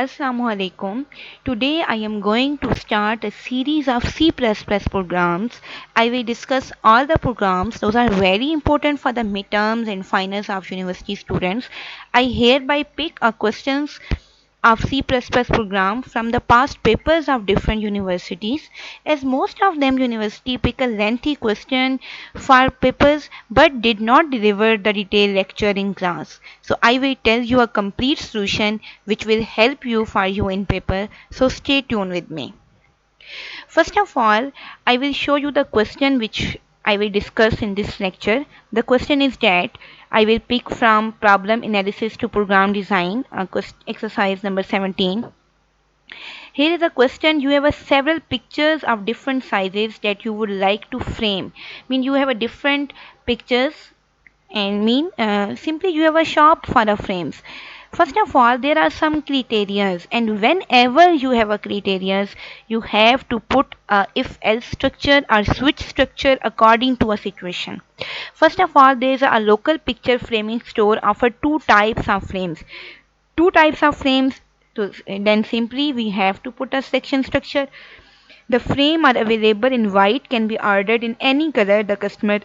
Assalamu alaikum. Today I am going to start a series of C++ programs. I will discuss all the programs. Those are very important for the midterms and finals of university students. I hereby pick a questions of C++ program from the past papers of different universities, as most of them university pick a lengthy question for papers but did not deliver the detailed lecture in class. So I will tell you a complete solution which will help you for you in paper. So stay tuned with me. First of all, I will show you the question which I will discuss in this lecture. The question is that I will pick from problem analysis to program design, exercise number 17. Here is a question. You have several pictures of different sizes that you would like to frame. Mean you have a different pictures and simply you have a shop for the frames. First of all, there are some criterias, and whenever you have a criterias, you have to put a if else structure or switch structure according to a situation. First of all, there is a local picture framing store offer two types of frames. So then simply we have to put a section structure. The frame are available in white, can be ordered in any color the customer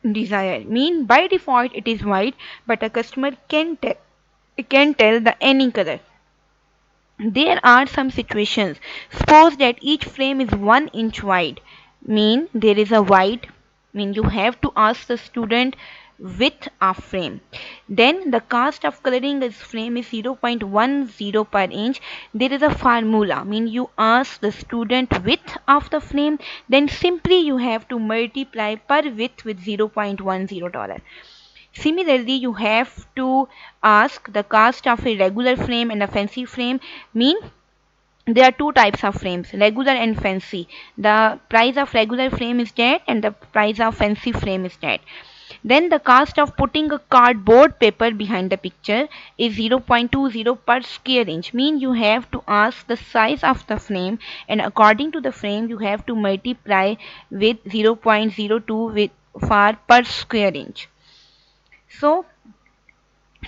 desire. Mean by default it is white, but a customer can tell the any color. There are some situations. Suppose that each frame is 1 inch wide. Mean there is a wide. Mean you have to ask the student width of frame. Then the cost of coloring this frame is 0.10 per inch. There is a formula. Mean you ask the student width of the frame. Then simply you have to multiply per width with $0.10. Similarly, you have to ask the cost of a regular frame and a fancy frame. Mean there are two types of frames, regular and fancy. The price of regular frame is that and the price of fancy frame is that. Then the cost of putting a cardboard paper behind the picture is 0.20 per square inch. Mean you have to ask the size of the frame, and according to the frame you have to multiply with 0.02 with for per square inch. So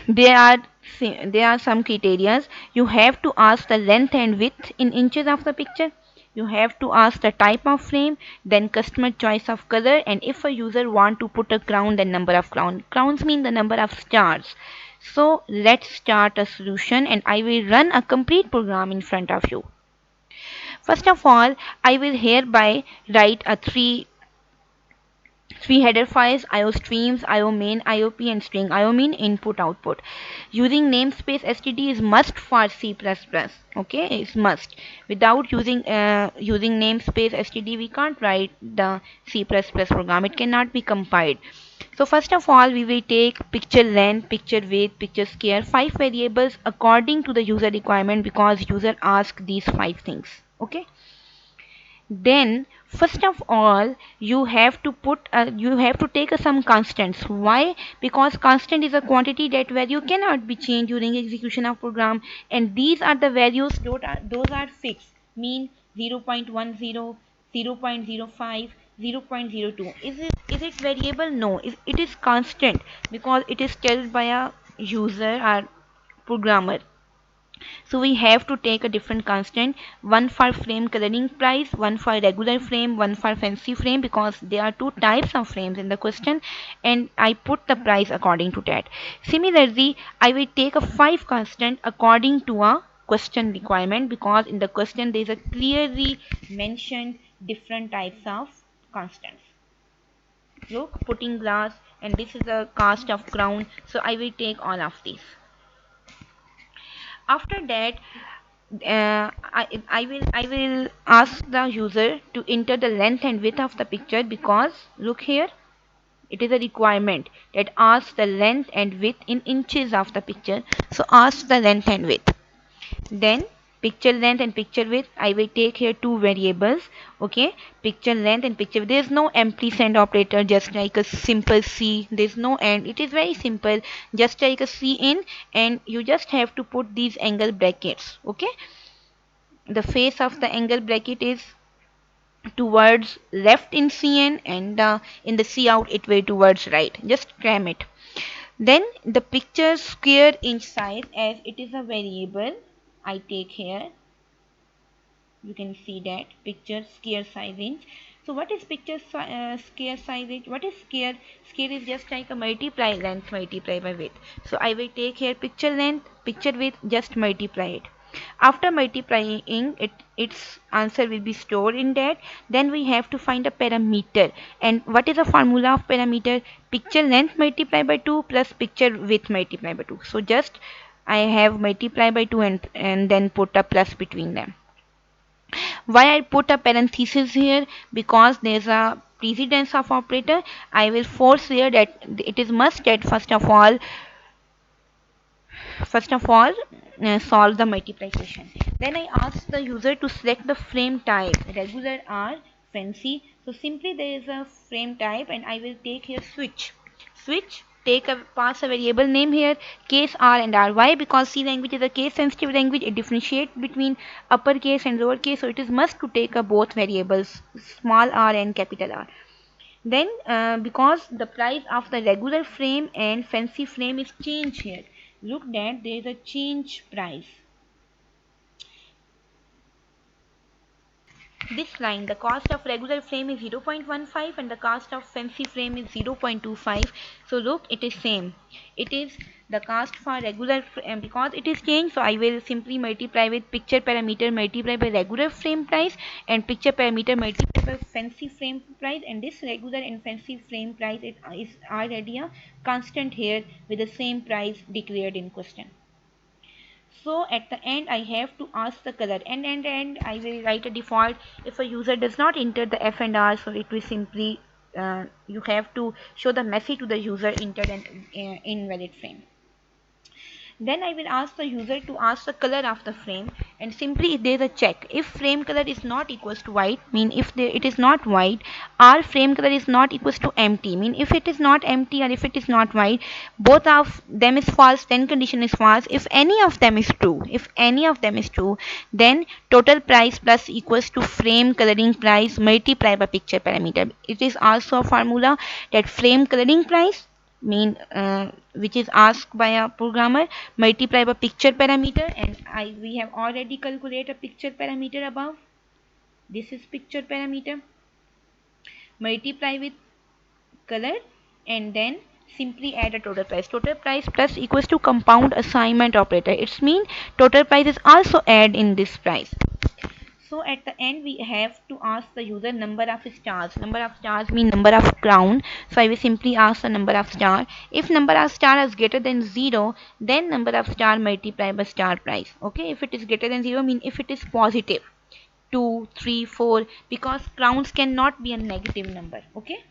there are there are some criteria. You have to ask the length and width in inches of the picture. You have to ask the type of frame, then customer choice of color, and if a user want to put a crown, then number of crowns mean the number of stars. So let's start a solution, and I will run a complete program in front of you. First of all, I will hereby write a three header files: IO streams, IO main, IOP, and string IO mean input output. Using namespace std is must for C++. Okay, it's must. Without using namespace std, we can't write the C++ program. It cannot be compiled. So first of all, we will take picture length, picture width, picture scale, 5 variables according to the user requirement, because user ask these 5 things. Okay. Then first of all you have to take some constants. Why? Because constant is a quantity that value cannot be changed during execution of program, and these are the values those are fixed. Mean 0.10, 0.05, 0.02. Is it variable? No, it is constant because it is told by a user or programmer. So we have to take a different constant, one for frame coloring price, one for regular frame, one for fancy frame, because there are two types of frames in the question, and I put the price according to that. Similarly, I will take a 5 constant according to a question requirement, because in the question there is a clearly mentioned different types of constants. Look, putting glass, and this is the cost of crown, so I will take all of these. After that, I will ask the user to enter the length and width of the picture, because look here, it is a requirement that asks the length and width in inches of the picture. So ask the length and width. Then picture length and picture width, I will take here two variables. Okay, picture length and picture width. There is no ampersand operator, just like a simple C. There is no and. It is very simple, just like a C in, and you just have to put these angle brackets. Okay, the face of the angle bracket is towards left in CN, and in the C out it will towards right. Just cram it. Then the picture square inch size, as it is a variable, I take here, you can see that picture square size inch. So what is square size inch? What is square is just like a multiply length multiply by width. So I will take here picture length, picture width, just multiply it. After multiplying it, its answer will be stored in that. Then we have to find a parameter. And what is the formula of parameter? Picture length multiply by 2 plus picture width multiply by 2. So just I have multiply by 2 and then put a plus between them. Why I put a parenthesis here? Because there's a precedence of operator. I will force here that it is must that first of all solve the multiplication. Then I ask the user to select the frame type, regular or fancy. So simply there is a frame type and I will take here switch, take a pass a variable name here, case R and R. Why? Because C language is a case sensitive language. It differentiates between uppercase and lowercase, so it is must to take a both variables, small r and capital R. Then because the price of the regular frame and fancy frame is changed here, look that there is a change price. This line, the cost of regular frame is 0.15 and the cost of fancy frame is 0.25. So look, it is same. It is the cost for regular frame because it is changed. So I will simply multiply with picture parameter multiply by regular frame price and picture parameter multiply by fancy frame price, and this regular and fancy frame price is already a constant here with the same price declared in question. So at the end I have to ask the color, and I will write a default. If a user does not enter the F and R, so it will simply you have to show the message to the user entered an invalid frame. Then I will ask the user to ask the color of the frame, and simply there is a check. If frame color is not equals to white, mean if it is not white, or frame color is not equals to empty, mean if it is not empty or if it is not white, both of them is false, then condition is false. If any of them is true, then total price plus equals to frame coloring price multiplied by picture parameter. It is also a formula that frame coloring price which is asked by a programmer multiply by picture parameter, and we have already calculated a picture parameter above. This is picture parameter multiply with color and then simply add a total price plus equals to compound assignment operator. It's mean total price is also add in this price. So at the end we have to ask the user number of stars. Number of stars mean number of crown. So I will simply ask the number of star. If number of star is greater than 0, then number of star multiplied by star price. Okay, if it is greater than 0, mean if it is positive 2, 3, 4, because crowns cannot be a negative number. Okay.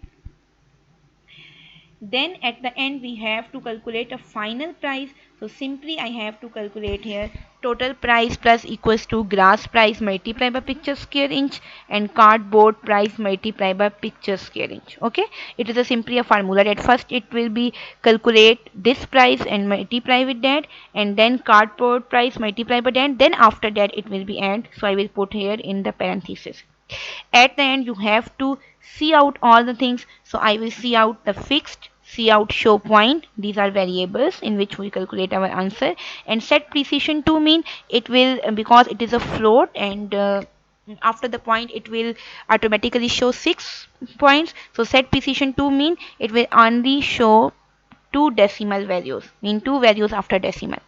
Then at the end we have to calculate a final price. So simply I have to calculate here total price plus equals to grass price multiplied by picture square inch and cardboard price multiplied by picture square inch. Okay, it is simply a formula that first it will be calculate this price and multiply with that, and then cardboard price multiply by that, then after that it will be end. So I will put here in the parenthesis. At the end you have to see out all the things. So I will see out the fixed, see out show point, these are variables in which we calculate our answer, and set precision to mean it will because it is a float, and after the point it will automatically show 6 points. So set precision to mean it will only show two decimal values, mean two values after decimal.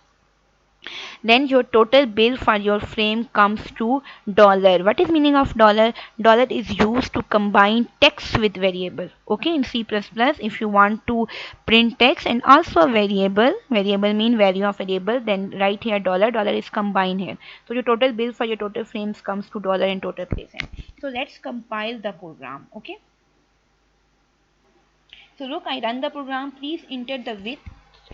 Then your total bill for your frame comes to dollar. What is meaning of dollar? Dollar is used to combine text with variable. Okay, in C++ if you want to print text and also a variable mean value of variable, then write here dollar. Dollar is combined here. So your total bill for your total frames comes to dollar and total present. So let's compile the program. Okay. So look, I run the program. Please enter the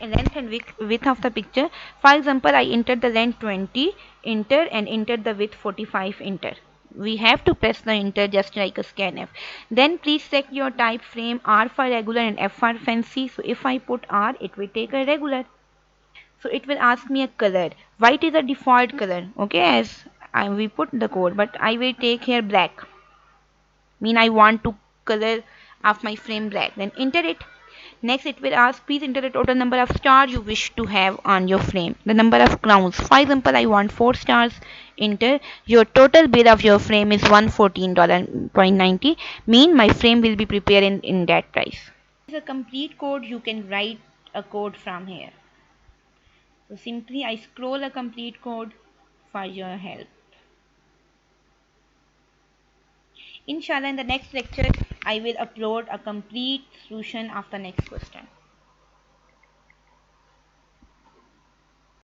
length and width of the picture. For example, I entered the length 20, enter, and enter the width 45, enter. We have to press the enter just like a scanf. Then please check your type frame, R for regular and F for fancy. So if I put R, it will take a regular. So it will ask me a color. White is a default color. Okay, as we put the code, but I will take here black. Mean I want to color of my frame black. Then enter it. Next, it will ask, please enter the total number of stars you wish to have on your frame. The number of crowns. For example, I want 4 stars. Enter. Your total bill of your frame is $114.90. Mean my frame will be prepared in that price. This is a complete code. You can write a code from here. So simply I scroll a complete code for your help. Inshallah, in the next lecture, I will upload a complete solution of the next question.